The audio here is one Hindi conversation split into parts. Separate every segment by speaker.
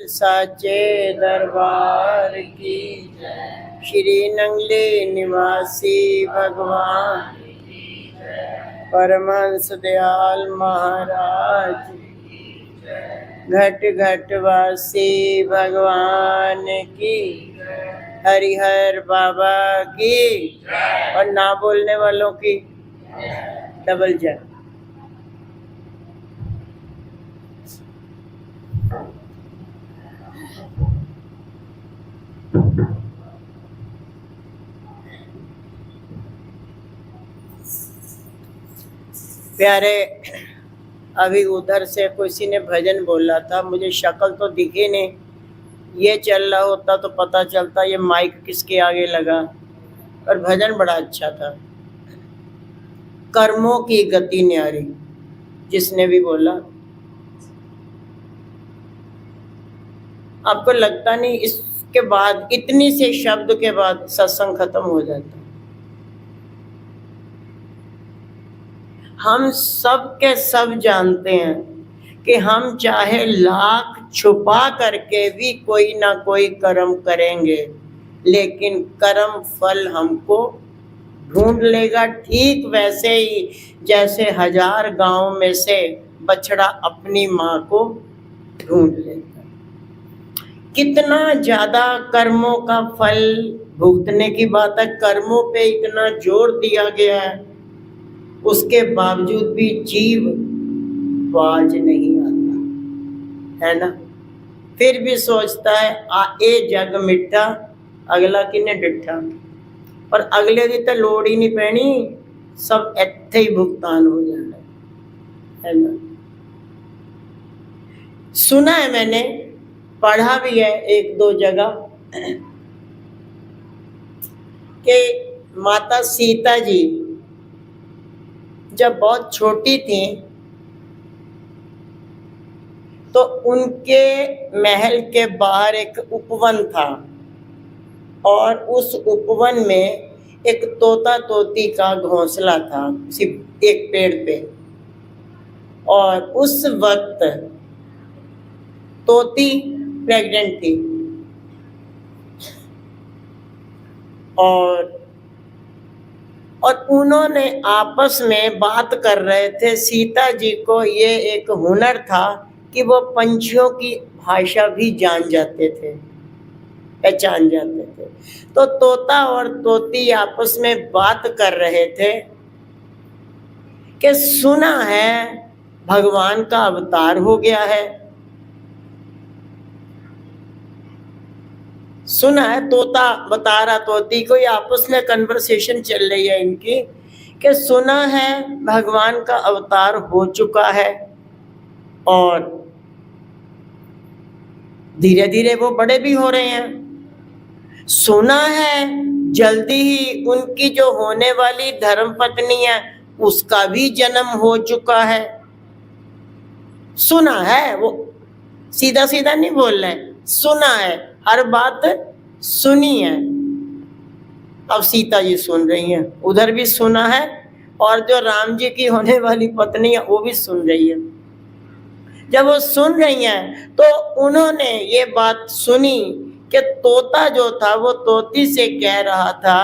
Speaker 1: साचे दरबार की जय। श्री नंगले निवासी भगवान की जय। परमहंस दयाल महाराज की जय। घट घट वासी भगवान की जय। हरिहर बाबा की जय। और ना बोलने वालों की डबल जय। प्यारे, अभी उधर से किसी ने भजन बोला था, मुझे शक्ल तो दिखी नहीं। ये चल रहा होता तो पता चलता ये माइक किसके आगे लगा। और भजन बड़ा अच्छा था। कर्मों की गति न्यारी, जिसने भी बोला। आपको लगता नहीं इसके बाद, इतनी से शब्द के बाद सत्संग खत्म हो जाता? हम सब के सब जानते हैं कि हम चाहे लाख छुपा करके भी कोई ना कोई कर्म करेंगे, लेकिन कर्म फल हमको ढूंढ लेगा। ठीक वैसे ही जैसे 1000 गांव में से बछड़ा अपनी माँ को ढूंढ लेगा। कितना ज्यादा कर्मों का फल भुगतने की बात है। कर्मों पे इतना जोर दिया गया है, उसके बावजूद भी जीव बाज नहीं आता है ना। फिर भी सोचता है ए जग मिठा, अगला किने डिठा। और अगले दिन तो लोड़ ही नहीं पैनी, सब इत्थे ही भुगतान हो जाना है ना। सुना है मैंने, पढ़ा भी है एक दो जगह कि माता सीता जी जब बहुत छोटी थी तो उनके महल के बाहर एक उपवन था, और उस उपवन में एक तोता तोती का घोंसला था, सिर्फ एक पेड़ पे। और उस वक्त तोती प्रेग्नेंट थी, और उन्होंने आपस में बात कर रहे थे। सीता जी को ये एक हुनर था कि वो पंछियों की भाषा भी जान जाते थे, पहचान जाते थे। तो तोता और तोती आपस में बात कर रहे थे कि सुना है भगवान का अवतार हो गया है। सुना है, तोता बता रहा तोती को, ये आपस में कन्वर्सेशन चल रही है इनकी, कि सुना है भगवान का अवतार हो चुका है, और धीरे धीरे वो बड़े भी हो रहे हैं। सुना है जल्दी ही उनकी जो होने वाली धर्मपत्नी है उसका भी जन्म हो चुका है। सुना है, वो सीधा सीधा नहीं बोल रहे, सुना है, हर बात सुनी है। अब सीता जी सुन रही हैं, उधर भी सुना है, और जो राम जी की होने वाली पत्नी है वो भी सुन रही है। जब वो सुन रही हैं तो उन्होंने ये बात सुनी कि तोता जो था वो तोती से कह रहा था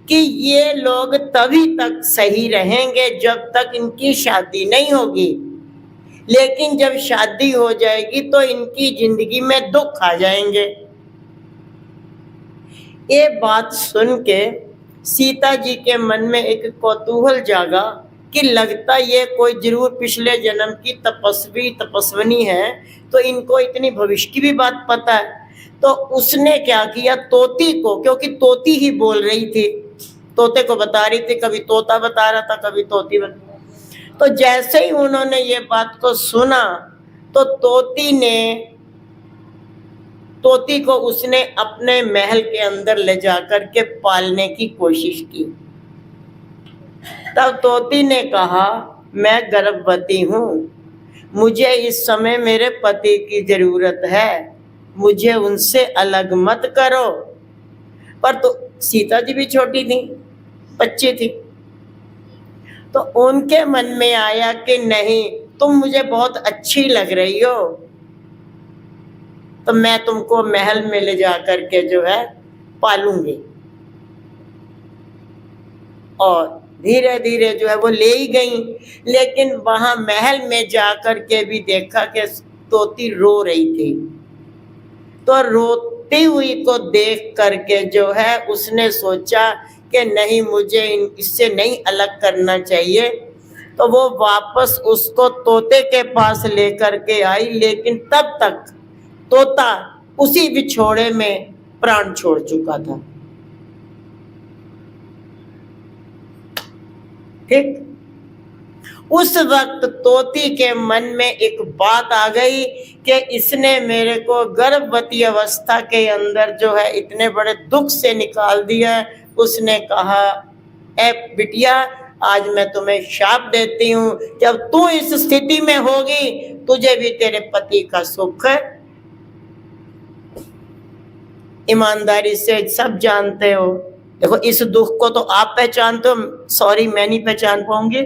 Speaker 1: कि ये लोग तभी तक सही रहेंगे जब तक इनकी शादी नहीं होगी, लेकिन जब शादी हो जाएगी तो इनकी जिंदगी में दुख आ जाएंगे। ये बात सुन के सीता जी के मन में एक कौतूहल जागा कि लगता ये कोई जरूर पिछले जन्म की तपस्विनी है, तो इनको इतनी भविष्य की भी बात पता है। तो उसने क्या किया, तोती को, क्योंकि तोती ही बोल रही थी, तोते को बता रही थी, कभी तोता बता रहा था, कभी तोती बता। तो जैसे ही उन्होंने ये बात को सुना तो तोती को उसने अपने महल के अंदर ले जाकर के पालने की कोशिश की। तब तोती ने कहा, मैं गर्भवती हूँ, मुझे इस समय मेरे पति की जरूरत है, मुझे उनसे अलग मत करो। पर तो सीता जी भी छोटी थी, बच्ची थी, तो उनके मन में आया कि नहीं, तुम मुझे बहुत अच्छी लग रही हो, तो मैं तुमको महल में ले जा करके जो है पालूंगी। और धीरे धीरे जो है वो ले ही गई, लेकिन वहां महल में जाकर के भी देखा कि तोती रो रही थी। तो रोती हुई को देख करके जो है उसने सोचा कि नहीं, मुझे इससे नहीं अलग करना चाहिए। तो वो वापस उसको तोते के पास लेकर के आई, लेकिन तब तक तोता उसी बिछोड़े में प्राण छोड़ चुका था। ठीक उस वक्त तोती के मन में एक बात आ गई कि इसने मेरे को गर्भवती अवस्था के अंदर जो है इतने बड़े दुख से निकाल दिया। उसने कहा, ए बिटिया, आज मैं तुम्हें शाप देती हूँ, जब तू इस स्थिति में होगी तुझे भी तेरे पति का सुख ईमानदारी से सब जानते हो। देखो, इस दुख को तो आप पहचानते हो, सॉरी मैं नहीं पहचान पाऊंगी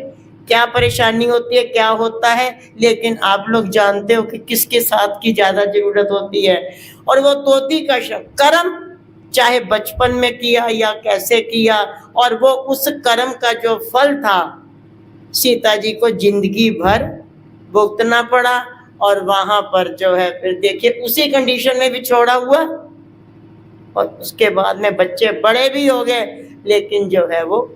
Speaker 1: क्या परेशानी होती है, क्या होता है, लेकिन आप लोग जानते हो कि किसके साथ की ज्यादा जरूरत होती है। और वो तोती का कर्म चाहे बचपन में किया या कैसे किया, और वो उस कर्म का जो फल था सीता जी को जिंदगी भर भुगतना पड़ा। और वहां पर जो है फिर देखिए उसी कंडीशन में भी छोड़ा हुआ, और उसके बाद में बच्चे बड़े भी हो गए, लेकिन जो है वो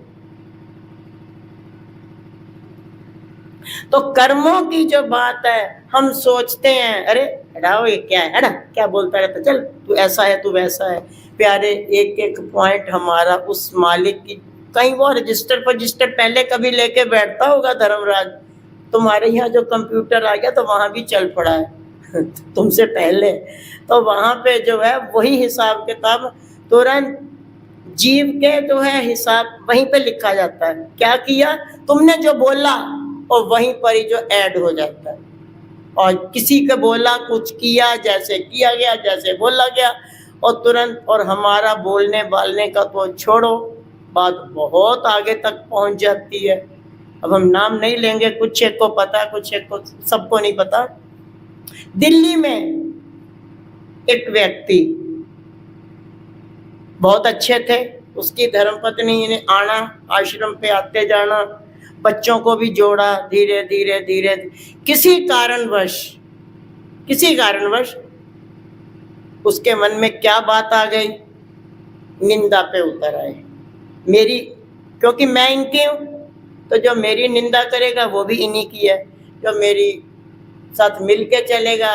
Speaker 1: तो कर्मों की जो बात है, हम सोचते हैं अरे हटाओ ये क्या है ना, क्या बोलता रहता, चल तू ऐसा है तू वैसा है। प्यारे, एक एक पॉइंट हमारा उस मालिक की, कहीं वो रजिस्टर पहले कभी लेके बैठता होगा धर्मराज, तुम्हारे यहाँ जो कंप्यूटर आ गया तो वहां भी चल पड़ा है तुमसे पहले, तो वहां पे जो है वही हिसाब किताब तुरंत जीव के जो है हिसाब वहीं पे लिखा जाता है, क्या किया तुमने जो बोला, और वहीं पर ही जो ऐड हो जाता है। और किसी के बोला कुछ किया, जैसे किया गया जैसे बोला गया, और तुरंत। और हमारा बोलने बालने का तो छोड़ो, बात बहुत आगे तक पहुंच जाती है। अब हम नाम नहीं लेंगे, कुछ एक को पता, कुछ एक को, सबको नहीं पता। दिल्ली में एक व्यक्ति बहुत अच्छे थे, उसकी धर्मपत्नी ने आना, आश्रम पे आते जाना, बच्चों को भी जोड़ा, धीरे धीरे धीरे किसी कारणवश उसके मन में क्या बात आ गई, निंदा पे उतर आए मेरी, क्योंकि मैं इनकी हूँ, तो जो मेरी निंदा करेगा वो भी इन्हीं की है, जो मेरी साथ मिल के चलेगा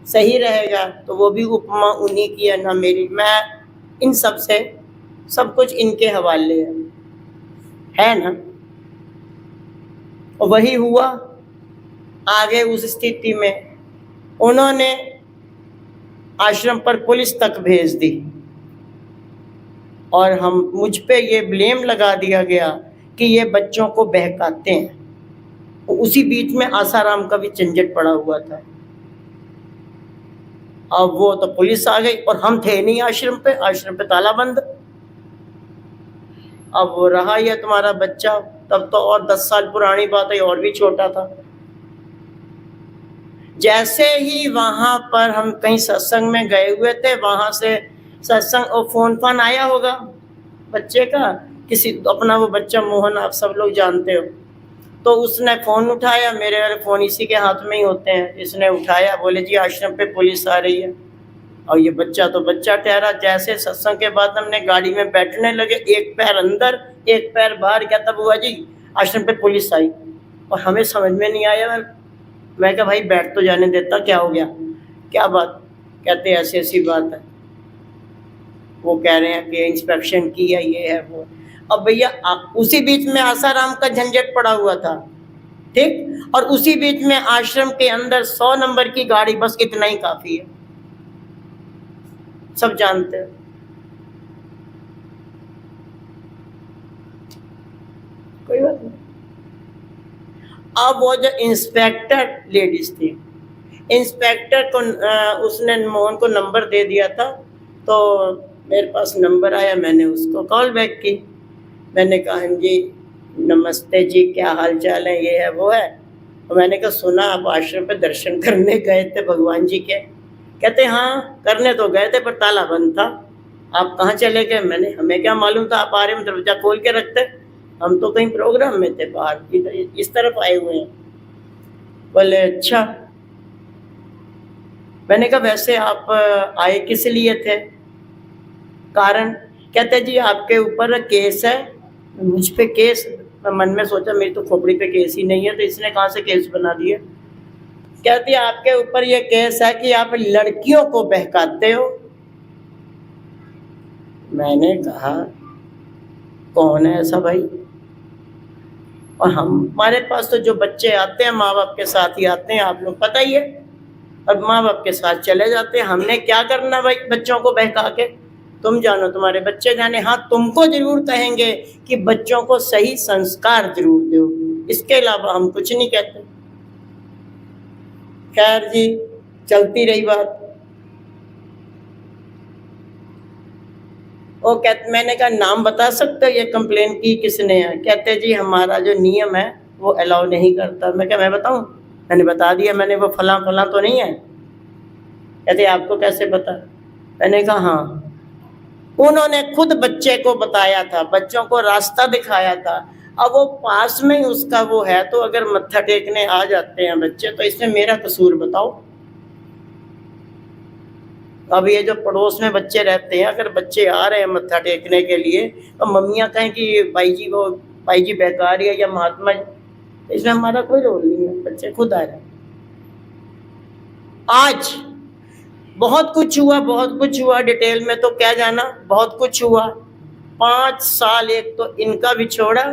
Speaker 1: सही रहेगा तो वो भी उपमा उन्हीं की है, ना मेरी। मैं इन सब से सब कुछ इनके हवाले है ना। और वही हुआ आगे। उस स्थिति में उन्होंने आश्रम पर पुलिस तक भेज दी, और मुझ पे ये ब्लेम लगा दिया गया कि ये बच्चों को बहकाते हैं। उसी बीच में आसाराम का भी झंझट पड़ा हुआ था। अब वो तो पुलिस आ गई, और हम थे नहीं आश्रम पे ताला बंद। अब वो रहा ये तुम्हारा बच्चा, तब तो और 10 साल पुरानी बात है, और भी छोटा था। जैसे ही वहां पर हम कहीं सत्संग में गए हुए थे, वहां से सत्संग और फोन आया होगा बच्चे का, किसी अपना वो बच्चा मोहन, आप सब लोग जानते हो, तो उसने फोन उठाया, मेरे वाले फोन इसी के हाथ में ही होते हैं, इसने उठाया, बोले जी आश्रम पे पुलिस आ रही है। और ये बच्चा तो बच्चा ठहरा। जैसे सत्संग के बाद हमने गाड़ी में बैठने लगे, एक पैर अंदर एक पैर बाहर, क्या तब हुआ जी आश्रम पे पुलिस आई, और हमें समझ में नहीं आया। मैं कहा भाई बैठ तो जाने देता, क्या हो गया, क्या बात, कहते ऐसी ऐसी बात है। वो कह रहे हैं कि इंस्पेक्शन की है, ये है वो। अब भैया उसी बीच में आसाराम का झंझट पड़ा हुआ था, ठीक, और उसी बीच में आश्रम के अंदर 100 नंबर की गाड़ी, बस इतना ही काफी है, सब जानते हैं। कोई बात नहीं। अब वो जो इंस्पेक्टर लेडीज थी, इंस्पेक्टर को उसने मोहन को नंबर दे दिया था, तो मेरे पास नंबर आया, मैंने उसको कॉल बैक की। मैंने कहा हाँ जी नमस्ते जी, क्या हाल चाल है, ये है वो है। और मैंने कहा सुना आप आश्रम पे दर्शन करने गए थे भगवान जी के, कहते हाँ करने तो गए थे पर ताला बंद था, आप कहाँ चले गए? मैंने हमें क्या मालूम था आप आ रहे हैं, दरवाजा खोल के रखते, हम तो कहीं प्रोग्राम में थे बाहर, इस तरफ आए हुए हैं। बोले अच्छा। मैंने कहा वैसे आप आए किस लिए थे, कारण? कहते जी आपके ऊपर केस है। मुझ पे केस? मैं मन में सोचा मेरी तो खोपड़ी पे केस ही नहीं है, तो इसने कहाँ से केस बना दिया। कहती आपके ऊपर ये केस है कि आप लड़कियों को बहकाते हो। मैंने कहा कौन है ऐसा भाई? और हमारे पास तो जो बच्चे आते हैं माँ बाप के साथ ही आते हैं, आप लोग पता ही है, और माँ बाप के साथ चले जाते हैं। हमने क्या करना भाई बच्चों को बहका के? तुम जानो तुम्हारे बच्चे जाने। हाँ तुमको जरूर कहेंगे कि बच्चों को सही संस्कार जरूर दो, इसके अलावा हम कुछ नहीं कहते। खैर जी चलती रही बात। वो कहते, मैंने कहा नाम बता सकते हो ये कंप्लेन की किसने है? कहते जी हमारा जो नियम है वो अलाउ नहीं करता। मैं क्या मैं बताऊं? मैंने बता दिया, मैंने वो फला फला तो नहीं है। कहते आपको कैसे पता? मैंने कहा हाँ उन्होंने खुद बच्चे को बताया था, बच्चों को रास्ता दिखाया था। अब वो पास में ही उसका वो है, तो अगर मत्था टेकने आ जाते हैं बच्चे तो इसमें मेरा कसूर बताओ। अब ये जो पड़ोस में बच्चे रहते हैं, अगर बच्चे आ रहे हैं मत्था टेकने के लिए तो मम्मियाँ कहें कि भाई जी वो भाई जी बेकार है या महात्मा, इसमें हमारा कोई रोल नहीं है, बच्चे खुद आ रहे हैं। आज बहुत कुछ हुआ, बहुत कुछ हुआ, डिटेल में तो क्या जाना, बहुत कुछ हुआ। 5 साल एक तो इनका बिछोड़ा,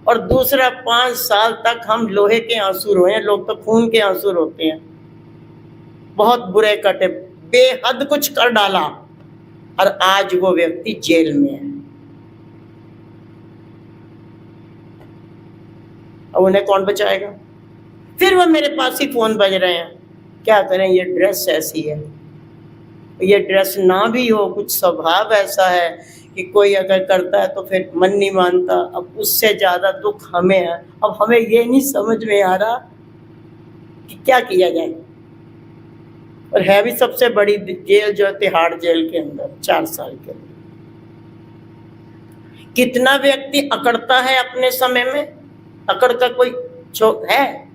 Speaker 1: और दूसरा 5 साल तक हम लोहे के आंसू रोए हैं, लोग तो खून के आंसू रोते हैं। बहुत बुरे कटे, बेहद कुछ कर डाला, और आज वो व्यक्ति जेल में है। अब उन्हें कौन बचाएगा? फिर वो मेरे पास ही फोन बज रहे हैं, क्या करें ये ड्रेस ऐसी है, ये ड्रेस ना भी हो, कुछ स्वभाव ऐसा है कि कोई अगर करता है तो फिर मन नहीं मानता। अब उससे ज्यादा दुख हमें है। अब हमें ये नहीं समझ में आ रहा कि क्या किया जाए। और है भी सबसे बड़ी जेल जो है तिहाड़ जेल के अंदर 4 साल के अंदर। कितना व्यक्ति अकड़ता है अपने समय में, अकड़ का कोई है?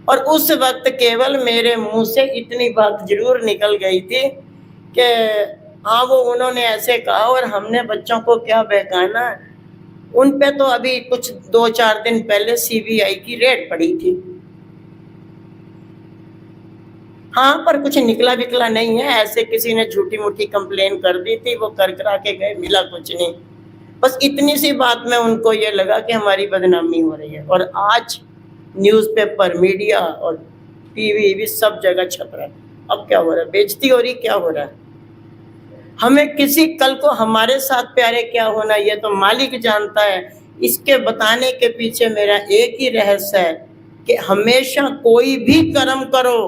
Speaker 1: और उस वक्त केवल मेरे मुंह से इतनी बात जरूर निकल गई थी कि हाँ वो उन्होंने ऐसे कहा और हमने बच्चों को क्या बहकाना। उन पे तो अभी कुछ 2-4 दिन पहले सीबीआई की रेड पड़ी थी। हाँ पर कुछ निकला विकला नहीं है, ऐसे किसी ने झूठी मूठी कंप्लेन कर दी थी, वो कर करा के गए, मिला कुछ नहीं। बस इतनी सी बात में उनको ये लगा कि हमारी बदनामी हो रही है। और आज न्यूज़पेपर, मीडिया और टीवी सब जगह छप रहा है। अब क्या हो रहा है? बेइज्जती हो रही, क्या हो रहा है? हमें किसी कल को हमारे साथ प्यारे क्या होना ये तो मालिक जानता है। इसके बताने के पीछे मेरा एक ही रहस्य है कि हमेशा कोई भी कर्म करो,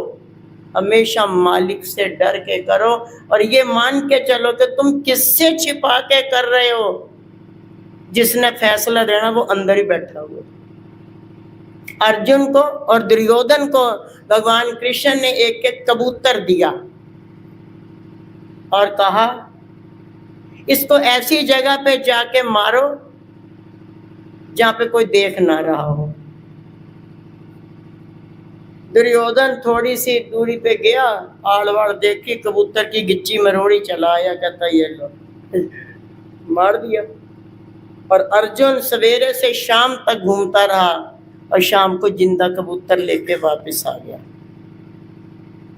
Speaker 1: हमेशा मालिक से डर के करो, और ये मान के चलो कि तुम किससे छिपा के कर रहे हो। जिसने फैसला देना वो अंदर ही बैठा हुआ। अर्जुन को और दुर्योधन को भगवान कृष्ण ने एक एक कबूतर दिया और कहा इसको ऐसी जगह पे जाके मारो जहां पे कोई देख ना रहा हो। दुर्योधन थोड़ी सी दूरी पे गया, आड़-वाड़ देखी, कबूतर की गिच्ची मरोड़ी, चला आया, कहता ये लो, मार दिया। और अर्जुन सवेरे से शाम तक घूमता रहा और शाम को जिंदा कबूतर लेके वापस आ गया।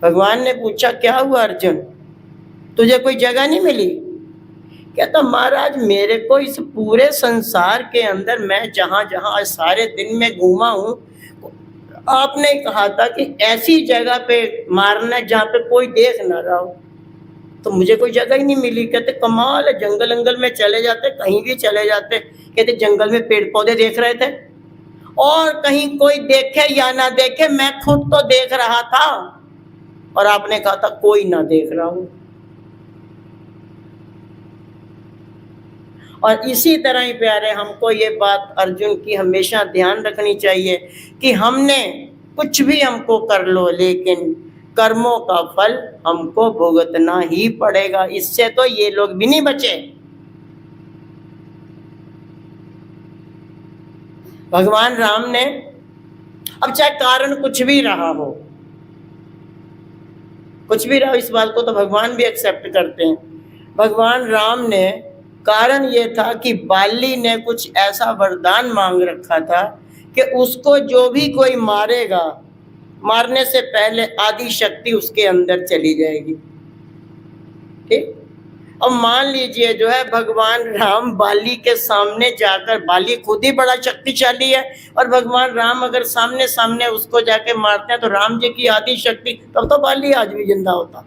Speaker 1: भगवान ने पूछा क्या हुआ अर्जुन, तुझे कोई जगह नहीं मिली? कहता महाराज मेरे को इस पूरे संसार के अंदर मैं जहां जहां सारे दिन में घूमा हूं, आपने कहा था कि ऐसी जगह पे मारना जहां पे कोई देख ना रहा हो, तो मुझे कोई जगह ही नहीं मिली। कहते कमाल है, जंगल अंगल में चले जाते, कहीं भी चले जाते। कहते जंगल में पेड़ पौधे देख रहे थे, और कहीं कोई देखे या ना देखे मैं खुद तो देख रहा था, और आपने कहा था कोई ना देख रहा हूं। और इसी तरह ही प्यारे हमको ये बात अर्जुन की हमेशा ध्यान रखनी चाहिए कि हमने कुछ भी हमको कर लो, लेकिन कर्मों का फल हमको भुगतना ही पड़ेगा। इससे तो ये लोग भी नहीं बचे। भगवान राम ने, अब चाहे कारण कुछ भी रहा हो, कुछ भी रहा, इस बात को तो भगवान भी एक्सेप्ट करते हैं। भगवान राम ने, कारण ये था कि बाली ने कुछ ऐसा वरदान मांग रखा था कि उसको जो भी कोई मारेगा, मारने से पहले आदि शक्ति उसके अंदर चली जाएगी। ठीक। अब मान लीजिए जो है भगवान राम बाली के सामने जाकर, बाली खुद ही बड़ा शक्तिशाली है, और भगवान राम अगर सामने सामने उसको जाके मारते हैं तो राम जी की आदि शक्ति, तब तो बाली आज भी जिंदा होता,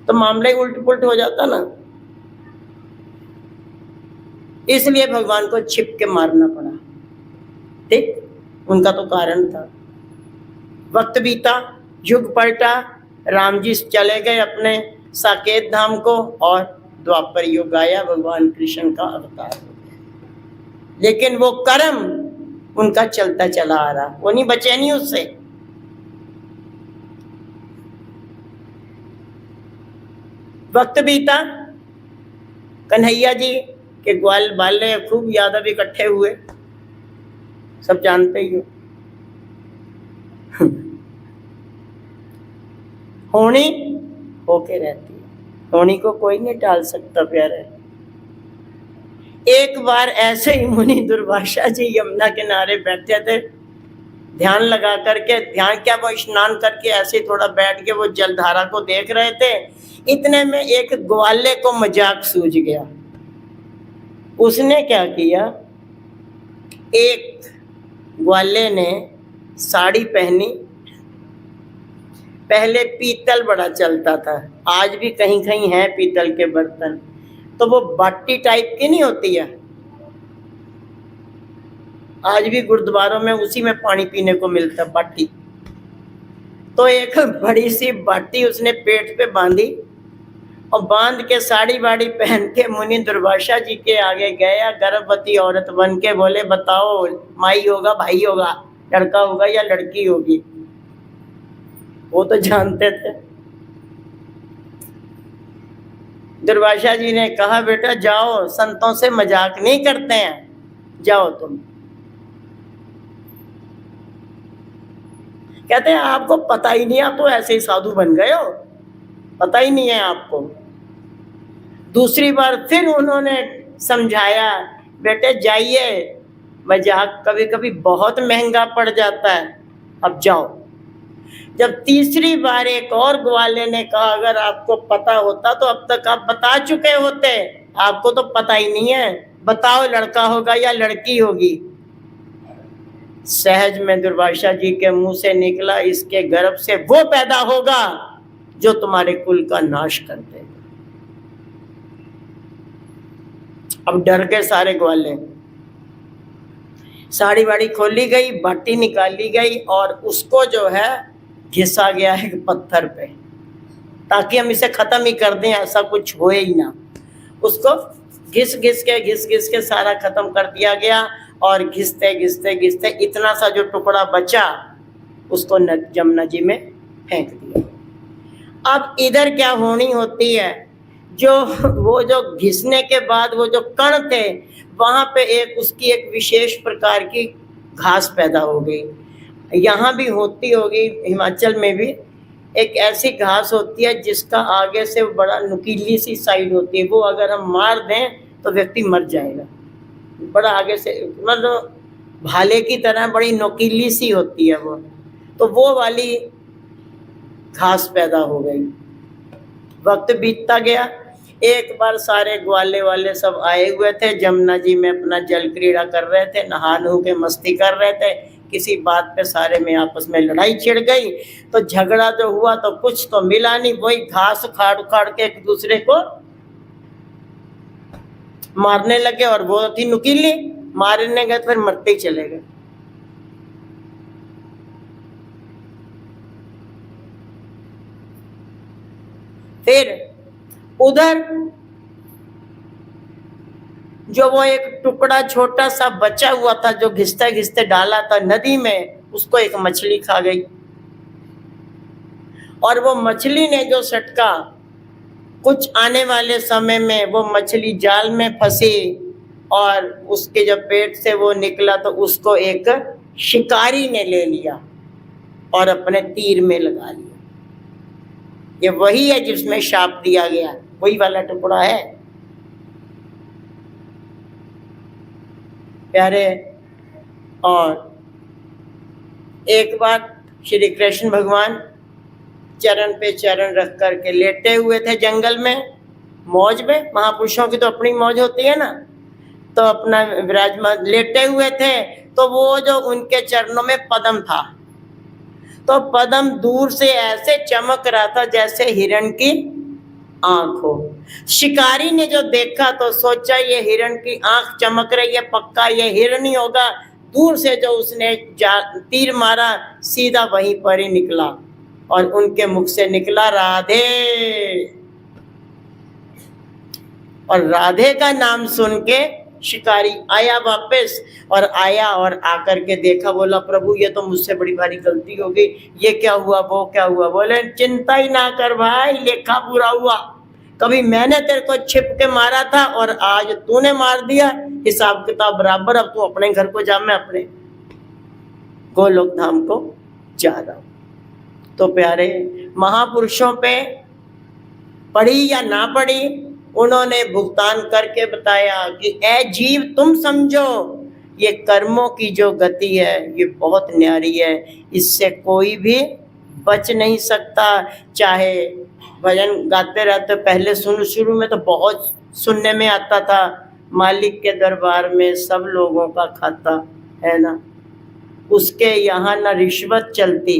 Speaker 1: तो मामला ही उल्ट पुल्ट हो जाता ना। इसलिए भगवान को छिप के मारना पड़ा। ठीक, उनका तो कारण था। वक्त बीता, युग पलटा, राम जी चले गए अपने साकेत धाम को, और द्वापर युग आया, भगवान कृष्ण का अवतार हो गया। लेकिन वो कर्म उनका चलता चला आ रहा, वो नहीं बचे नहीं उससे। वक्त बीता, कन्हैया जी के ग्वाल बाले खूब यादव इकट्ठे हुए, सब जानते ही हो। होनी होके रहती है, होनी को कोई नहीं टाल सकता प्यारे। एक बार ऐसे ही मुनि दुर्वासा जी यमुना किनारे बैठे थे, ध्यान लगा करके, ध्यान क्या, वो स्नान करके ऐसे थोड़ा बैठ के वो जलधारा को देख रहे थे। इतने में एक ग्वाले को मजाक सूझ गया। उसने क्या किया, एक ग्वाले ने साड़ी पहनी। पहले पीतल बड़ा चलता था, आज भी कहीं कहीं है पीतल के बर्तन, तो वो बाटी टाइप की नहीं होती है, आज भी गुरुद्वारों में उसी में पानी पीने को मिलता, बाटी। तो एक बड़ी सी बाटी उसने पेट पे बांधी, और बांध के साड़ी वाड़ी पहन के मुनि दुर्वासा जी के आगे गया, गर्भवती औरत बन के, बोले बताओ माई होगा भाई होगा, लड़का होगा या लड़की होगी। वो तो जानते थे। दुर्वासा जी ने कहा बेटा जाओ, संतों से मजाक नहीं करते हैं, जाओ तुम। कहते हैं आपको पता ही नहीं, आप तो ऐसे ही साधु बन गए हो, पता ही नहीं है आपको। दूसरी बार फिर उन्होंने समझाया, बेटे जाइए, मजाक कभी कभी बहुत महंगा पड़ जाता है, अब जाओ। जब तीसरी बार एक और ग्वाले ने कहा अगर आपको पता होता तो अब तक आप बता चुके होते, आपको तो पता ही नहीं है, बताओ लड़का होगा या लड़की होगी। सहज में दुर्वासा जी के मुंह से निकला, इसके गर्भ से वो पैदा होगा जो तुम्हारे कुल का नाश कर देगा। अब डर गए सारे ग्वाले। साड़ी वाड़ी खोली गई, बाटी निकाली गई, और उसको जो है घिसा गया एक पत्थर पे, ताकि हम इसे खत्म ही कर दें, ऐसा कुछ होए ही ना। उसको घिस घिस के सारा खत्म कर दिया गया, और घिसते घिसते घिसते इतना सा जो टुकड़ा बचा उसको जमुना जी में फेंक दिया। अब इधर क्या होनी होती है, वो जो घिसने के बाद वो जो कण थे, वहां पे एक उसकी एक विशेष प्रकार की घास पैदा हो गई। यहाँ भी होती होगी, हिमाचल में भी एक ऐसी घास होती है जिसका आगे से बड़ा नुकीली सी साइड होती है, वो अगर हम मार दें तो व्यक्ति मर जाएगा। बड़ा आगे से मतलब भाले की तरह बड़ी नुकीली सी होती है वो, तो वो वाली घास पैदा हो गई। वक्त बीतता गया, एक बार सारे ग्वाले वाले सब आए हुए थे, जमुना जी में अपना जल क्रीड़ा कर रहे थे, नहा नहू के मस्ती कर रहे थे। किसी बात पे सारे में आपस में लड़ाई छिड़ गई, तो झगड़ा जो हुआ तो कुछ तो मिला नहीं, वही घास उखाड़ उखाड़ के एक दूसरे को मारने लगे, और वो थी नुकीली, मारने गए तो फिर मरते ही चले गए। फिर उधर जो वो एक टुकड़ा छोटा सा बचा हुआ था जो घिसते घिसते डाला था नदी में, उसको एक मछली खा गई। और वो मछली ने जो सटका, कुछ आने वाले समय में वो मछली जाल में फंसी और उसके जब पेट से वो निकला तो उसको एक शिकारी ने ले लिया और अपने तीर में लगा लिया। ये वही है जिसमें शाप दिया गया, वही वाला टुकड़ा है प्यारे। और एक बार श्री कृष्ण भगवान चरण पे चरण रख करके लेटे हुए थे जंगल में, मौज में। महापुरुषों की तो अपनी मौज होती है ना, तो अपना विराजमान लेटे हुए थे। तो वो जो उनके चरणों में पद्म था, तो पद्म दूर से ऐसे चमक रहा था जैसे हिरण की आंख हो। शिकारी ने जो देखा तो सोचा ये हिरण की आंख चमक रही है, पक्का ये हिरण ही होगा। दूर से जो उसने तीर मारा, सीधा वहीं पर ही निकला और उनके मुख से निकला राधे। और राधे का नाम सुन के शिकारी आया वापस, और आया और आकर के देखा, बोला प्रभु ये तो मुझसे बड़ी भारी गलती हो गई, ये क्या हुआ वो क्या हुआ। बोले चिंता ही ना कर भाई, लेखा पूरा हुआ। कभी मैंने तेरे को छिप के मारा था और आज तूने मार दिया, हिसाब किताब बराबर। अब तू अपने घर को जा, मैं अपने गोलोक धाम को जा रहा हूं। तो प्यारे, महापुरुषों पे पढ़ी या ना पढ़ी, उन्होंने भुगतान करके बताया कि ऐ जीव तुम समझो, ये कर्मों की जो गति है ये बहुत न्यारी है, इससे कोई भी बच नहीं सकता। चाहे भजन गाते रहते, पहले शुरू में तो बहुत सुनने में आता था, मालिक के दरबार में सब लोगों का खाता है ना, उसके यहाँ ना रिश्वत चलती,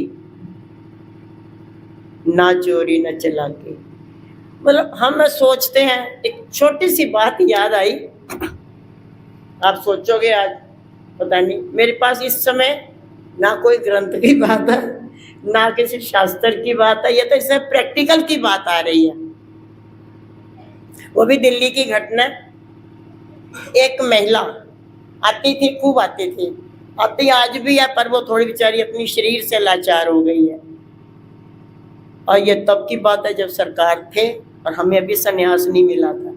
Speaker 1: ना चोरी न चलाकी। मतलब हम सोचते हैं, एक छोटी सी बात याद आई, आप सोचोगे आज पता नहीं, मेरे पास इस समय ना कोई ग्रंथ की बात है ना किसी शास्त्र की बात है, ये तो इसमें प्रैक्टिकल की बात आ रही है। वो भी दिल्ली की घटना। एक महिला आती थी, खूब आती थी, आती आज भी है, पर वो थोड़ी बेचारी अपनी शरीर से लाचार हो गई है। और ये तब की बात है जब सरकार थे और हमें अभी संन्यास नहीं मिला था।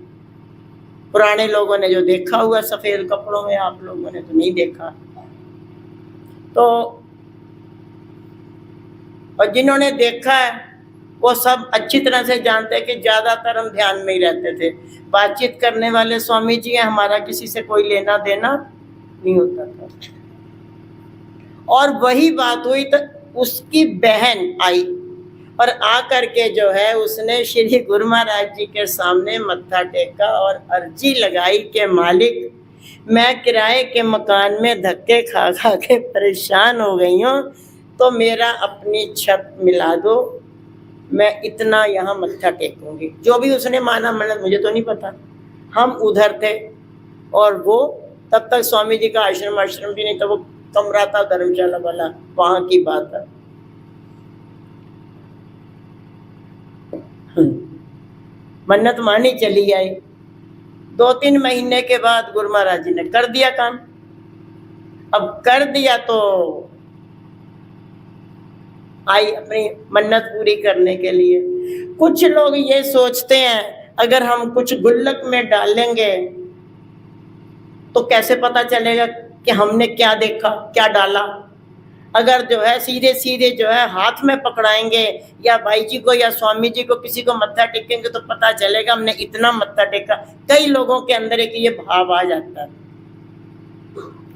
Speaker 1: पुराने लोगों ने जो देखा हुआ सफेद कपड़ों में, आप लोगों ने तो नहीं देखा। तो और जिन्होंने देखा है वो सब अच्छी तरह से जानते हैं कि ज्यादातर हम ध्यान में ही रहते थे। बातचीत करने वाले स्वामी जी हैं, हमारा किसी से कोई लेना देना नहीं होता था। और वही बात हुई तो उसकी बहन आई और आकर के जो है उसने श्री गुरु महाराज जी के सामने मत्था टेका और अर्जी लगाई कि मालिक, मैं किराए के मकान में धक्के खा खा के परेशान हो गई हूँ, तो मेरा अपनी छत मिला दो, मैं इतना यहाँ मत्था टेकूंगी। जो भी उसने माना, मतलब मुझे तो नहीं पता, हम उधर थे और वो तब तक स्वामी जी का आश्रम भी नहीं था, वो कमरा था धर्मशाला वाला, वहां की बात है। मन्नत मानी, चली आई। 2-3 महीने के बाद गुरु महाराज जी ने कर दिया काम। अब कर दिया तो आई अपनी मन्नत पूरी करने के लिए। कुछ लोग ये सोचते हैं अगर हम कुछ गुल्लक में डालेंगे तो कैसे पता चलेगा कि हमने क्या देखा, क्या डाला। अगर जो है सीधे सीधे जो है हाथ में पकड़ाएंगे या भाई जी को या स्वामी जी को किसी को मत्था टेकेंगे तो पता चलेगा हमने इतना मत्था टेका। कई लोगों के अंदर एक ये भाव आ जाता है,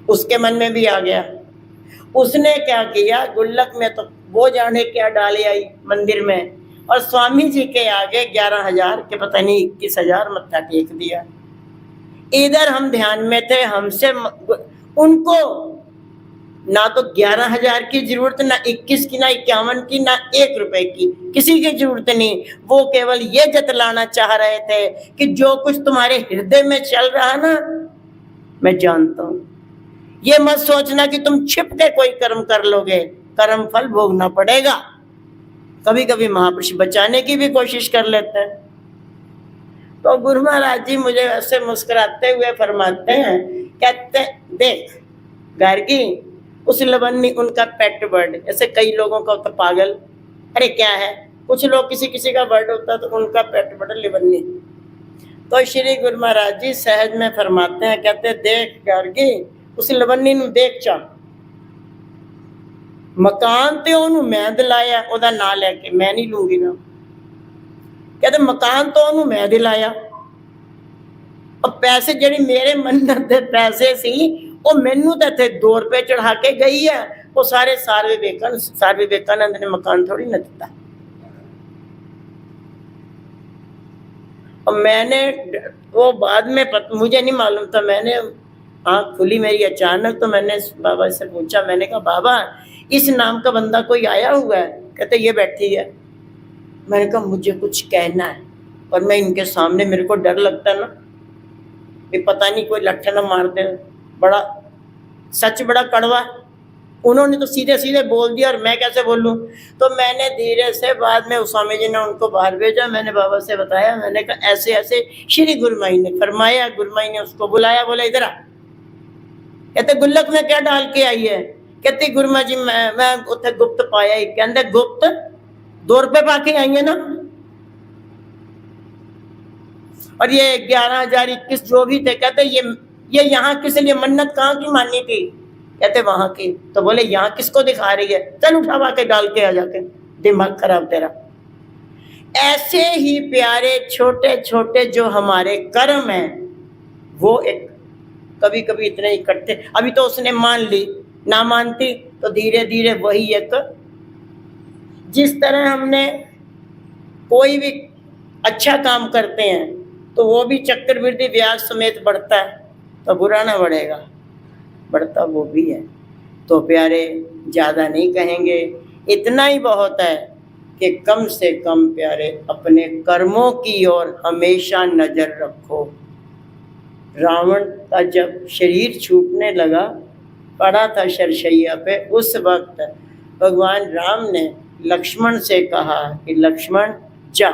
Speaker 1: उसके मन में भी आ गया। उसने क्या किया, गुल्लक में तो वो जाने क्या डाले आई मंदिर में, और स्वामी जी के आगे 11,000 के पता नहीं 21,000 मत्था टेक दिया। इधर हम ध्यान में थे, हमसे उनको ना तो 11,000 की जरूरत, ना 21 की, ना 51 की, ना 1 रुपए की, किसी की जरूरत नहीं। वो केवल ये जतलाना चाह रहे थे कि जो कुछ तुम्हारे हृदय में चल रहा ना, मैं जानता हूं। ये मत सोचना कि तुम छिप के कोई कर्म कर लोगे, कर्म फल भोगना पड़ेगा। कभी कभी महापुरुष बचाने की भी कोशिश कर लेते हैं। तो गुरु महाराज जी मुझे ऐसे मुस्कुराते हुए फरमाते हैं, कहते देख गार्गी, उस लवन में उनका पेट बर्ड, ऐसे कई लोगों का तो पागल, अरे क्या है, कुछ लोग किसी किसी का वर्ड होता है तो उनका पेट बड़ा लिबन्नी। तो श्री गुरु महाराज जी सहज में फरमाते हैं, कहते देख गार्गी उस लवन्नी नूं देख चा, मकान ते ओनू मैं दिलाया, ओदा नाम लैके मैं नहीं लूंगी ना। कहते मकान तो ओनू मैं दिलाया, और पैसे जेडी मेरे मन्नत दे पैसे सी वो मैनू तो इत्थे 2 रुपए चढ़ा के गई है, वो सारे स्वामी विवेकानंद ने मकान थोड़ी न दिता। और मैंने वो बाद में मुझे नहीं मालूम था, मैंने आँख खुली मेरी अचानक, तो मैंने बाबा से पूछा, मैंने कहा बाबा इस नाम का बंदा कोई आया हुआ है? कहते ये बैठी है। मैंने कहा मुझे कुछ कहना है, और मैं इनके सामने मेरे को डर लगता ना, ये पता नहीं कोई लट्ठा ना मार दे, बड़ा सच बड़ा कड़वा। उन्होंने तो सीधे सीधे बोल दिया और मैं कैसे बोलूं। तो मैंने धीरे से, बाद में स्वामी जी ने उनको बाहर भेजा, मैंने बाबा से बताया, मैंने कहा ऐसे ऐसे श्री गुरुमाई ने फरमाया। गुरुमाई ने उसको बुलाया, बोला इधर आ। कहते गुल्लक में क्या डाल के आई है? कहती गुरुमा जी मैं उथे गुप्त पाया ही। कहते गुप्त 2 रुपए पाके आई है ना, और ये 11,021 जो भी थे। कहते ये यहाँ किस लिए मन्नत कहाँ की मानी थी? कहते वहां की। तो बोले यहाँ किसको दिखा रही है? चल उठा के डाल के आ जाके, दिमाग खराब तेरा। ऐसे ही प्यारे छोटे छोटे जो हमारे कर्म हैं वो एक कभी कभी इतने इकट्ठे, अभी तो उसने मान ली, ना मानती तो धीरे धीरे वही एक, जिस तरह हमने कोई भी अच्छा काम करते हैं तो वो भी चक्रवृद्धि ब्याज समेत बढ़ता है, तो बुरा ना बढ़ेगा, बढ़ता वो भी है। तो प्यारे ज़्यादा नहीं कहेंगे, इतना ही बहुत है कि कम से कम प्यारे अपने कर्मों की ओर हमेशा नज़र रखो। रावण का जब शरीर छूटने लगा, पड़ा था शरशैया पे, उस वक्त भगवान राम ने लक्ष्मण से कहा कि लक्ष्मण जा,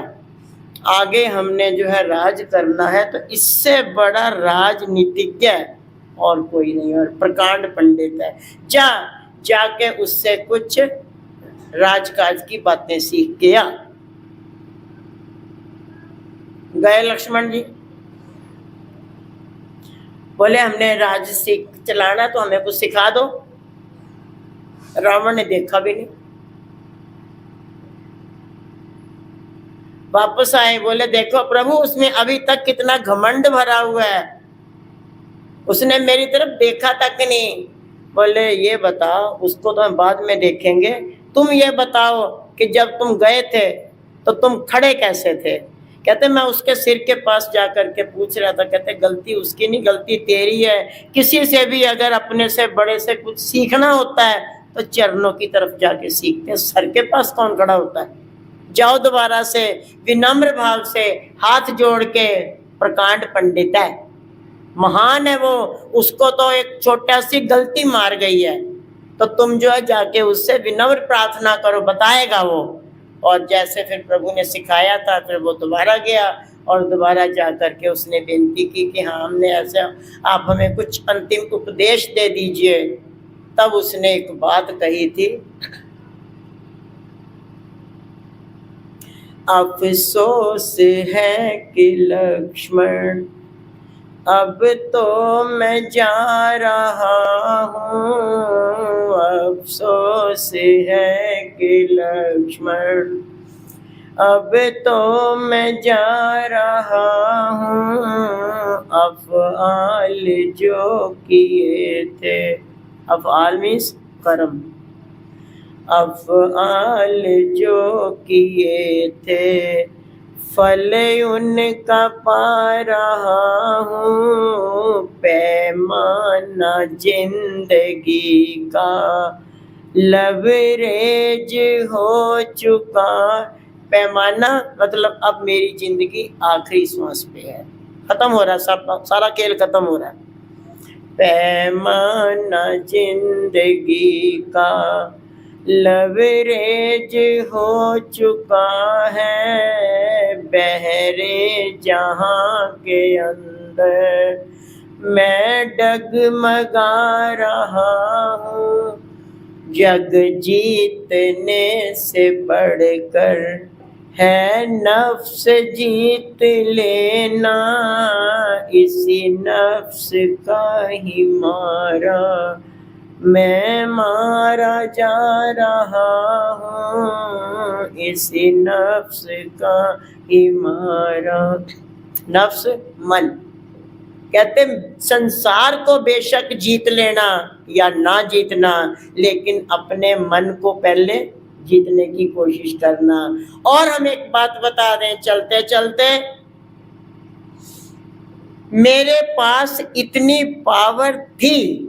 Speaker 1: आगे हमने जो है राज करना है, तो इससे बड़ा राजनीतिज्ञ और कोई नहीं, और प्रकांड पंडित है, जाके उससे कुछ राजकाज की बातें सीख के आ। गए लक्ष्मण जी, बोले हमने राज सीख चलाना तो हमें कुछ सिखा दो। रावण ने देखा भी नहीं, वापस आए, बोले देखो प्रभु उसमें अभी तक कितना घमंड भरा हुआ है, उसने मेरी तरफ देखा तक नहीं। बोले ये बताओ, उसको तो हम बाद में देखेंगे, तुम ये बताओ कि जब तुम गए थे तो तुम खड़े कैसे थे? कहते मैं उसके सिर के पास जाकर के पूछ रहा था। कहते गलती उसकी नहीं, गलती तेरी है। किसी से भी अगर अपने से बड़े से कुछ सीखना होता है तो चरणों की तरफ जाके सीखते हैं, सर के पास कौन खड़ा होता है? जाओ दोबारा से विनम्र भाव से हाथ जोड़ के, प्रकांड पंडित है, महान है वो, उसको तो एक छोटा सी गलती मार गई है, तो तुम जो है जाके उससे विनम्र प्रार्थना करो, बताएगा वो। और जैसे फिर प्रभु ने सिखाया था, फिर वो दोबारा गया और दोबारा जा करके उसने विनती की कि हाँ हमने ऐसे, आप हमें कुछ अंतिम उपदेश दे दीजिए। तब उसने एक बात कही थी, अफसोस है कि लक्ष्मण अब तो मैं जा रहा हूँ, अफसोस है कि लक्ष्मण अब तो मैं जा रहा हूँ, अफ़आल जो किए थे, अफ़आल मीन्स कर्म, अफ़आल जो किए थे फल उनका पा रहा हूँ, पैमाना जिंदगी का लबरेज हो चुका। पैमाना मतलब अब मेरी जिंदगी आखिरी सांस पे है, खत्म हो रहा, सब सारा खेल खत्म हो रहा है। पैमाना जिंदगी का लबरेज हो चुका है, बहरे जहाँ के अंदर मैं डगमगा रहा हूँ, जग जीतने से बढ़कर है नफ्स जीत लेना, इसी नफ्स का ही मारा मैं मारा जा रहा हूँ, इसी नफ्स का ही मारा। नफ्स मन कहते संसार को बेशक जीत लेना या ना जीतना, लेकिन अपने मन को पहले जीतने की कोशिश करना। और हम एक बात बता दें चलते चलते, मेरे पास इतनी पावर थी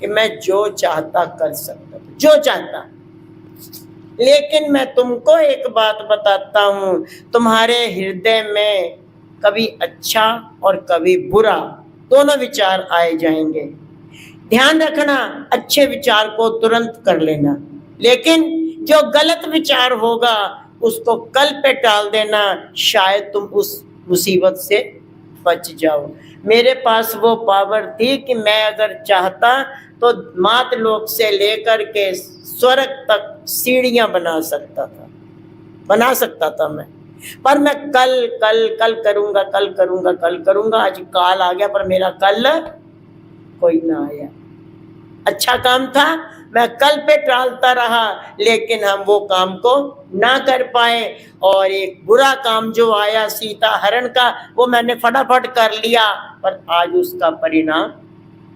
Speaker 1: कि मैं जो चाहता कर सकता था, जो चाहता। लेकिन मैं तुमको एक बात बताता हूं, तुम्हारे हृदय में कभी अच्छा और कभी बुरा दोनों विचार आए जाएंगे। ध्यान रखना, अच्छे विचार को तुरंत कर लेना, लेकिन जो गलत विचार होगा उसको कल पे टाल देना, शायद तुम उस मुसीबत से बच जाओ। मेरे पास वो पावर थी कि मैं अगर चाहता तो मातलोक से लेकर के स्वर्ग तक सीढ़ियां बना सकता था मैं। पर मैं कल करूंगा, कल करूंगा, कल करूंगा। आज काल आ गया पर मेरा कल कोई ना आया। अच्छा काम था, मैं कल पे टालता रहा, लेकिन हम वो काम को ना कर पाए। और एक बुरा काम जो आया सीता हरण का, वो मैंने फटाफट कर लिया, पर आज उसका परिणाम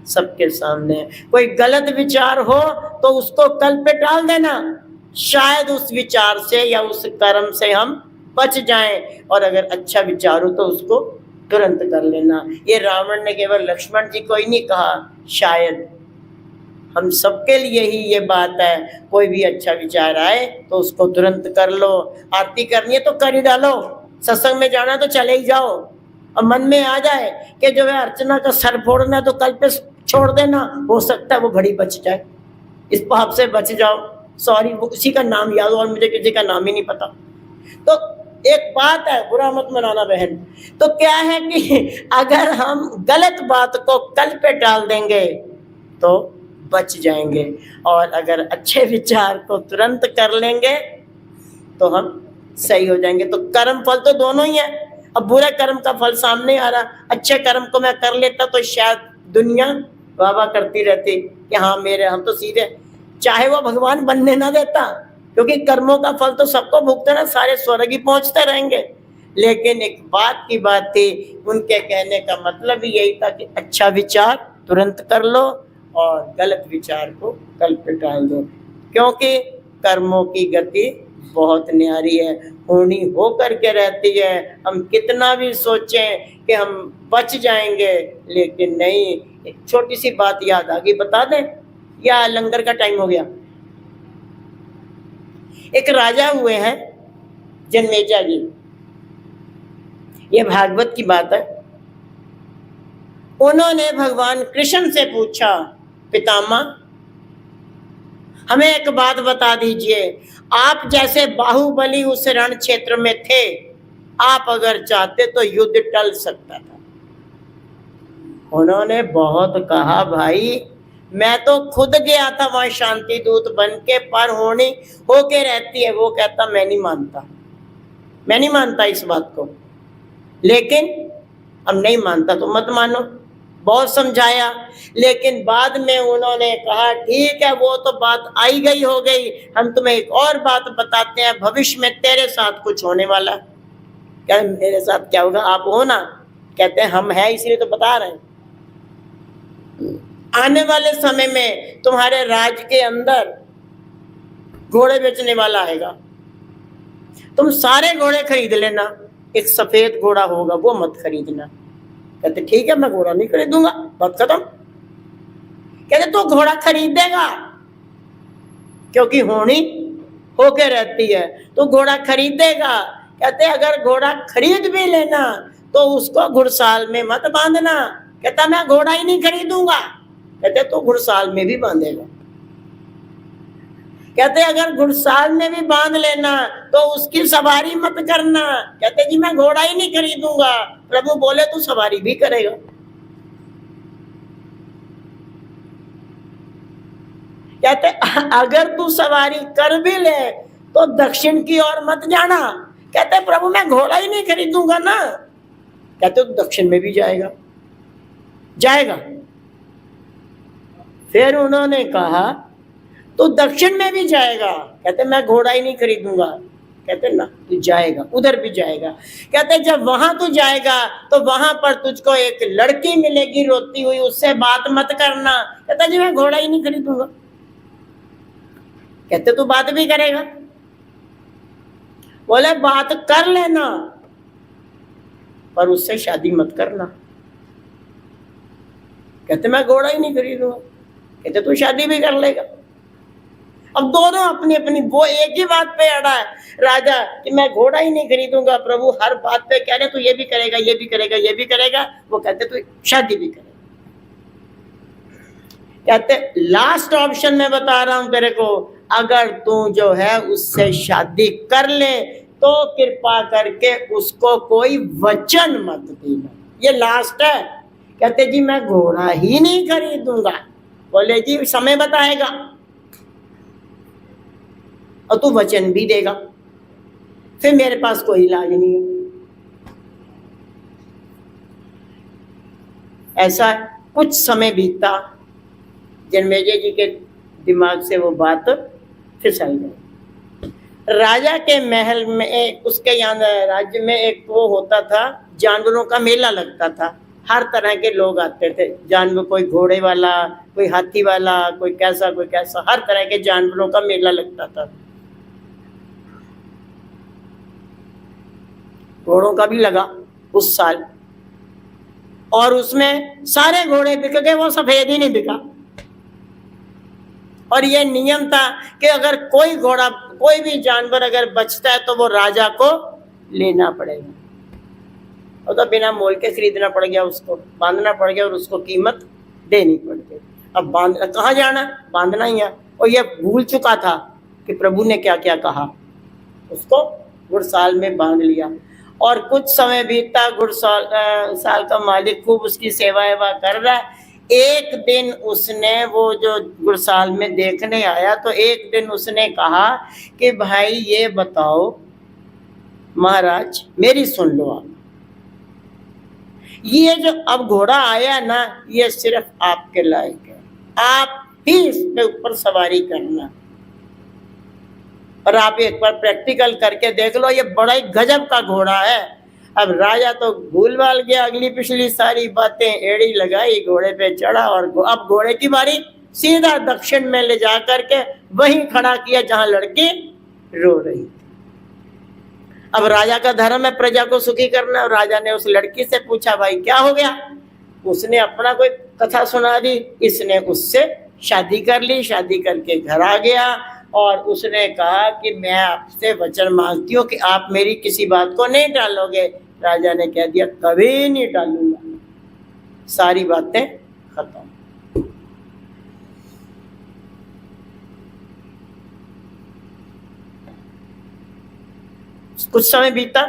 Speaker 1: सबके सामने है। कोई गलत विचार हो तो उसको कल पे टाल देना, शायद उस विचार से या उस कर्म से हम बच जाएं। और अगर अच्छा विचार हो तो उसको तुरंत कर लेना। ये रावण ने केवल लक्ष्मण जी को ही नहीं कहा, शायद हम सबके लिए ही ये बात है। कोई भी अच्छा विचार आए तो उसको तुरंत कर लो। आरती करनी है तो कर ही डालो, सत्संग में जाना तो चले ही जाओ। और मन में आ जाए कि जो है अर्चना का सर फोड़ना है तो कल पे छोड़ देना, हो सकता है वो घड़ी बच जाए, इस पाप से बच जाओ। सॉरी, वो उसी का नाम याद हो और मुझे किसी का नाम ही नहीं पता। तो एक बात है, बुरा मत मनाना बहन। तो क्या है कि अगर हम गलत बात को कल पे डाल देंगे तो बच जाएंगे, और अगर अच्छे विचार को तुरंत कर लेंगे तो हम सही हो जाएंगे। तो कर्म फल तो दोनों ही है। अब बुरे कर्म का फल सामने आ रहा, अच्छे कर्म को मैं कर लेता तो शायद दुनिया वाह करती रहती कि हाँ मेरे, हम तो सीधे, चाहे वो भगवान बनने ना देता, क्योंकि कर्मों का फल तो सबको भुगतना, ना सारे स्वर्ग ही पहुंचते रहेंगे। लेकिन एक बात की बात थी, उनके कहने का मतलब ही यही था कि अच्छा विचार तुरंत कर लो और गलत विचार को कल पे टाल दो, क्योंकि कर्मों की गति बहुत न्यारी है, होनी हो करके रहती है। हम कितना भी सोचें कि हम बच जाएंगे, लेकिन नहीं। एक छोटी सी बात याद आ गई, बता दें या लंगर का टाइम हो गया? एक राजा हुए हैं जन्मेजय जी, ये भागवत की बात है। उन्होंने भगवान कृष्ण से पूछा, पितामह हमें एक बात बता दीजिए, आप जैसे बाहुबली उस रण क्षेत्र में थे, आप अगर चाहते तो युद्ध टल सकता था। उन्होंने बहुत कहा, भाई मैं तो खुद गया था वहां शांति दूत बन के, पर होनी होके रहती है। वो कहता मैं नहीं मानता इस बात को, लेकिन अब नहीं मानता तो मत मानो। बहुत समझाया, लेकिन बाद में उन्होंने कहा ठीक है, वो तो बात आई गई हो गई, हम तुम्हें एक और बात बताते हैं, भविष्य में तेरे साथ कुछ होने वाला। क्या मेरे साथ क्या होगा? आप हो ना? कहते हैं हम हैं, इसलिए तो बता रहे हैं। आने वाले समय में तुम्हारे राज के अंदर घोड़े बेचने वाला आएगा, तुम सारे घोड़े खरीद लेना, एक सफेद घोड़ा होगा वो मत खरीदना। कहते ठीक है, मैं घोड़ा नहीं खरीदूंगा, बात खत्म। कहते तो घोड़ा खरीदेगा, क्योंकि होनी होके रहती है, तो घोड़ा खरीदेगा। कहते अगर घोड़ा खरीद भी लेना तो उसको घुड़साल में मत बांधना। कहता मैं घोड़ा ही नहीं खरीदूंगा। कहते तो घुड़साल में भी बांधेगा। कहते अगर घुड़साल में भी बांध लेना तो उसकी सवारी मत करना। कहते जी मैं घोड़ा ही नहीं खरीदूंगा। प्रभु बोले तू सवारी भी करेगा। कहते अगर तू सवारी कर भी ले तो दक्षिण की ओर मत जाना। कहते प्रभु मैं घोड़ा ही नहीं खरीदूंगा ना। कहते तो दक्षिण में भी जाएगा। फिर उन्होंने कहा तो दक्षिण में भी जाएगा। कहते मैं घोड़ा ही नहीं खरीदूंगा। कहते ना तू जाएगा, उधर भी जाएगा। कहते जब वहां तू जाएगा तो वहां पर तुझको एक लड़की मिलेगी रोती हुई, उससे बात मत करना। कहता जी मैं घोड़ा ही नहीं खरीदूंगा। कहते तू बात भी करेगा? बोले बात कर लेना पर उससे शादी मत करना। कहते मैं घोड़ा ही नहीं खरीदूंगा। कहते तू शादी भी कर लेगा। अब दोनों अपनी अपनी, वो एक ही बात पे अड़ा है राजा कि मैं घोड़ा ही नहीं खरीदूंगा। प्रभु हर बात पे कह रहे तू ये भी करेगा, ये भी करेगा, ये भी करेगा। वो कहते तू शादी भी करेगा। कहते लास्ट ऑप्शन में बता रहा हूं तेरे को, अगर तू जो है उससे शादी कर ले तो कृपा करके उसको कोई वचन मत देना। ये लास्ट है। कहते जी मैं घोड़ा ही नहीं खरीदूंगा। बोले जी समय बताएगा और तू वचन भी देगा, फिर मेरे पास कोई इलाज नहीं है। ऐसा कुछ समय बीता, जन्मेजय जी के दिमाग से वो बात फिसल गई। राजा के महल में, उसके यहाँ राज्य में एक वो होता था, जानवरों का मेला लगता था। हर तरह के लोग आते थे जानवर, कोई घोड़े वाला, कोई हाथी वाला, कोई कैसा कोई कैसा, हर तरह के जानवरों का मेला लगता था। घोड़ों का भी लगा उस साल, और उसमें सारे घोड़े बिक गए, वो सफेद ही नहीं बिका। और ये नियम था कि अगर कोई घोड़ा, कोई भी जानवर अगर बचता है तो वो राजा को लेना पड़ेगा। और तो बिना मोल के खरीदना पड़ गया, उसको बांधना पड़ गया और उसको कीमत देनी पड़ गई। अब कहाँ जाना, बांधना ही है। और ये भूल चुका था कि प्रभु ने क्या क्या कहा। उसको घुड़साल में बांध लिया और कुछ समय बीता। घुड़साल का मालिक खूब उसकी सेवा एवा कर रहा है। एक दिन उसने, वो जो घुड़साल में देखने आया, तो एक दिन उसने कहा कि भाई ये बताओ महाराज, मेरी सुन लो आप, ये जो अब घोड़ा आया ना, ये सिर्फ आपके लायक है, आप ही इसके ऊपर सवारी करना। और आप एक बार प्रैक्टिकल करके देख लो, ये बड़ा ही गजब का घोड़ा है। अब राजा तो भूल भाल गया, अगली पिछली सारी बातें एड़ी लगाई, घोड़े पे चढ़ा और अब घोड़े की बारी, सीधा दक्षिण में ले जा करके वहीं खड़ा किया जहां लड़की रो रही थी। अब राजा का धर्म है प्रजा को सुखी करना। और राजा ने उस लड़की से पूछा भाई क्या हो गया। उसने अपना कोई कथा सुना दी, इसने उससे शादी कर ली। शादी करके घर आ गया और उसने कहा कि मैं आपसे वचन मांगती हूँ कि आप मेरी किसी बात को नहीं टालोगे। राजा ने कह दिया कभी नहीं टालूंगा, सारी बातें खत्म। कुछ समय बीता।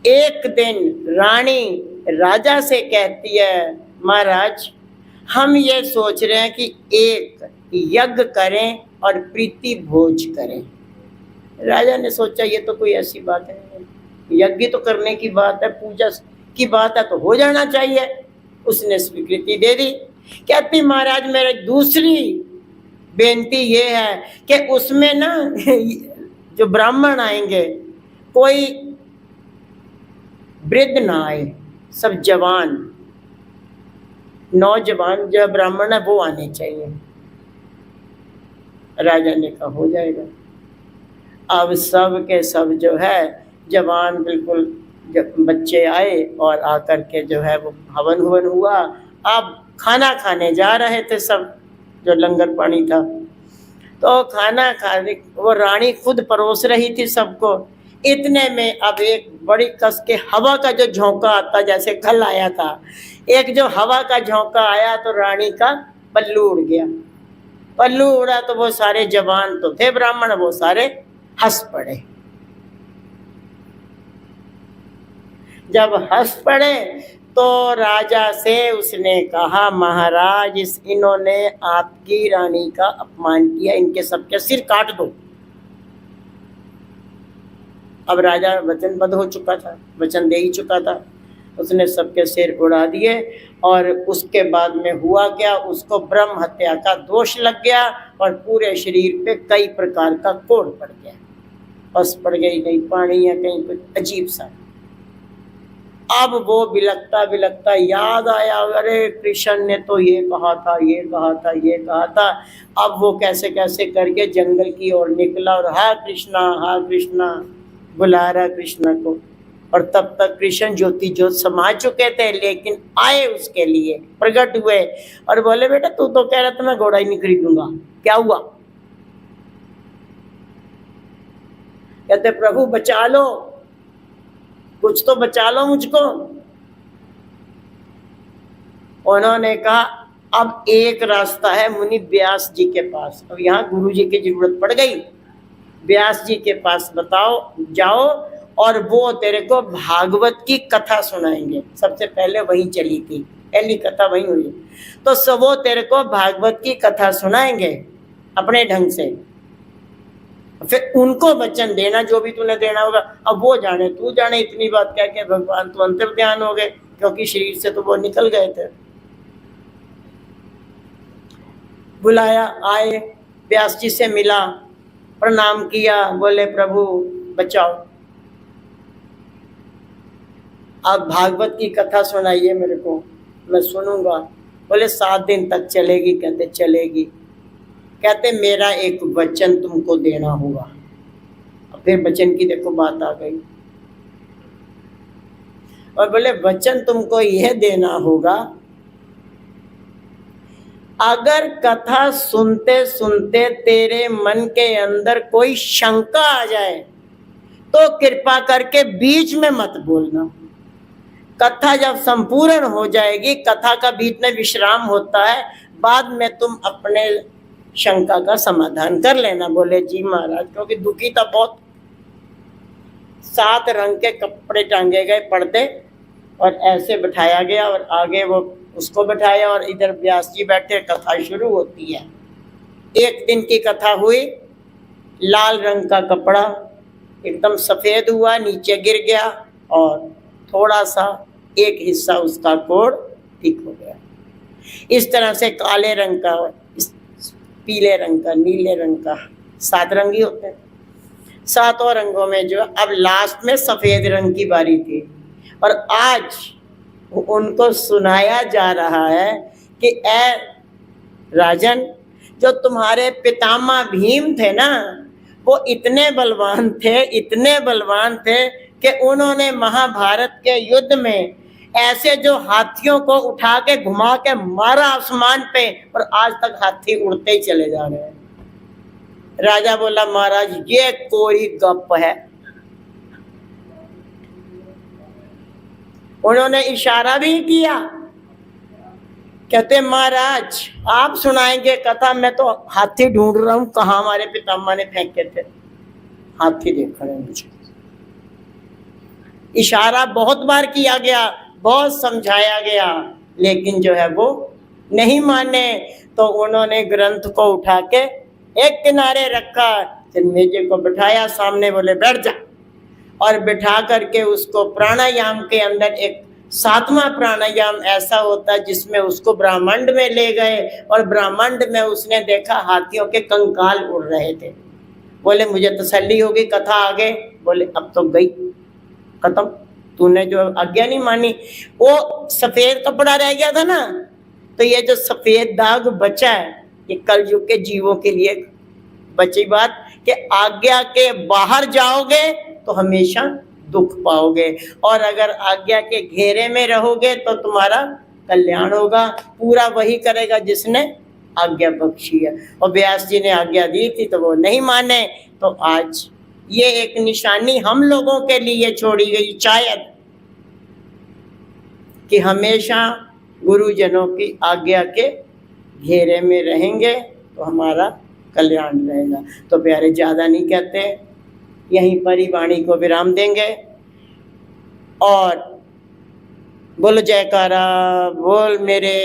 Speaker 1: एक दिन रानी राजा से कहती है महाराज हम ये सोच रहे हैं कि एक यज्ञ करें और प्रीति भोज करें। राजा ने सोचा ये तो कोई ऐसी बात नहीं है, यज्ञ तो करने की बात है, पूजा की बात है तो हो जाना चाहिए। उसने स्वीकृति दे दी। कहती महाराज मेरी दूसरी बेनती ये है कि उसमें ना जो ब्राह्मण आएंगे कोई वृद्ध ना आए, सब जवान नौजवान जो ब्राह्मण है वो आने चाहिए। राजा ने कहा हो जाएगा। अब सब के सब जो है जवान बिल्कुल जब बच्चे आए और आकर के जो है वो हवन हुवन हुआ। अब खाना खाने जा रहे थे सब, जो लंगर पानी था, तो खाना खाने वो रानी खुद परोस रही थी सबको। इतने में अब एक बड़ी कस के हवा का जो झोंका आता, जैसे कल आया था, एक जो हवा का झोंका आया तो रानी का पल्लू उड़ गया। पल्लू उड़ा तो वो सारे जवान तो थे ब्राह्मण, वो सारे हंस पड़े। जब हंस पड़े तो राजा से उसने कहा, महाराज इन्होंने आपकी रानी का अपमान किया, इनके सबके सिर काट दो। अब राजा वचनबद्ध हो चुका था, वचन दे ही चुका था, उसने सबके सिर उड़ा दिए। और उसके बाद में हुआ क्या, उसको ब्रह्म हत्या का दोष लग गया और पूरे शरीर पे कई प्रकार का कोड़ पड़ गया, पस पड़ गई, कहीं पानी या कहीं कुछ अजीब सा। अब वो बिलखता बिलखता याद आया, अरे कृष्ण ने तो ये कहा था, ये कहा था, ये कहा था। अब वो कैसे कैसे करके जंगल की ओर निकला और हा कृष्णा बुला रहा कृष्ण को। और तब तक कृष्ण ज्योति ज्योत समा चुके थे, लेकिन आए उसके लिए, प्रकट हुए और बोले, बेटा तू तो कह रहा था मैं घोड़ा ही नहीं खरीदूंगा, क्या हुआ? कहते प्रभु बचा लो, कुछ तो बचा लो मुझको। उन्होंने कहा अब एक रास्ता है मुनि व्यास जी के पास। अब यहाँ गुरु जी की जरूरत पड़ गई, व्यास जी के पास बताओ जाओ और वो तेरे को भागवत की कथा सुनाएंगे। सबसे पहले वहीं चली थी, पहली कथा वहीं हुई, तो सब वो तेरे को भागवत की कथा सुनाएंगे अपने ढंग से। फिर उनको वचन देना जो भी तूने देना होगा। अब वो जाने तू जाने, इतनी बात कह के भगवान तो अंतर ध्यान हो गए, क्योंकि शरीर से तो वो निकल गए थे। बुलाया, आए, व्यास जी से मिला, प्रणाम किया, बोले प्रभु बचाओ, आप भागवत की कथा सुनाइए मेरे को, मैं सुनूंगा। बोले 7 दिन तक चलेगी? कहते चलेगी। कहते मेरा एक वचन तुमको देना होगा। अब फिर वचन की देखो बात आ गई, और बोले वचन तुमको यह देना होगा, अगर कथा सुनते सुनते तेरे मन के अंदर कोई शंका आ जाए तो कृपा करके बीच में मत बोलना। कथा जब संपूर्ण हो जाएगी, कथा का बीच में विश्राम होता है, बाद में तुम अपने शंका का समाधान कर लेना। बोले जी महाराज, क्योंकि दुखी था बहुत। 7 रंग के कपड़े टांगे गए, पर्दे, और ऐसे बिठाया गया और आगे वो उसको बिठाया और इधर व्यास जी बैठे, कथा शुरू होती है। 1 दिन की कथा हुई, लाल रंग का कपड़ा एकदम सफेद हुआ, नीचे गिर गया और थोड़ा सा एक हिस्सा उसका कोड़ ठीक हो गया। इस तरह से काले रंग का, पीले रंग का, नीले रंग का, 7 रंग ही होते हैं। 7 रंगों में जो अब लास्ट में सफेद रंग की बारी थी, और आज उनको सुनाया जा रहा है कि ऐ राजन, जो तुम्हारे पितामह भीम थे ना, वो इतने बलवान थे कि उन्होंने महाभारत के युद्ध में ऐसे जो हाथियों को उठा के घुमा के मारा आसमान पे, और आज तक हाथी उड़ते ही चले जा रहे हैं। राजा बोला महाराज ये कोई गप है। उन्होंने इशारा भी किया, कहते महाराज आप सुनाएंगे कथा, मैं तो हाथी ढूंढ रहा हूं, कहाँ हमारे पितामह ने फेंके थे, हाथी देख रहे हैं मुझे। इशारा बहुत बार किया गया, बहुत समझाया गया, लेकिन जो है वो नहीं माने। तो उन्होंने ग्रंथ को उठा के एक किनारे रखा, जन्मेजय को बिठाया सामने, बोले बैठ जा, और बिठा करके उसको प्राणायाम के अंदर एक 7वां प्राणायाम ऐसा होता है जिसमें उसको ब्रह्मांड में ले गए, और ब्रह्मांड में उसने देखा हाथियों के कंकाल उड़ रहे थे। बोले मुझे तसल्ली होगी, कथा आगे। बोले अब तो गई खत्म, तूने जो आज्ञा नहीं मानी। वो सफेद कपड़ा रह गया था ना, तो ये जो सफेद दाग बचा है, ये कलयुग के जीवों के लिए बची बात कि आज्ञा के बाहर जाओगे तो हमेशा दुख पाओगे, और अगर आज्ञा के घेरे में रहोगे तो तुम्हारा कल्याण होगा। पूरा वही करेगा जिसने आज्ञा बख्शी है, और व्यास जी ने आज्ञा दी थी तो वो नहीं माने। तो आज ये एक निशानी हम लोगों के लिए छोड़ी गई शायद, कि हमेशा गुरुजनों की आज्ञा के घेरे में रहेंगे तो हमारा कल्याण रहेगा। तो प्यारे ज़्यादा नहीं कहते, यहीं पर ही वाणी को विराम देंगे, और बोल जयकारा, बोल मेरे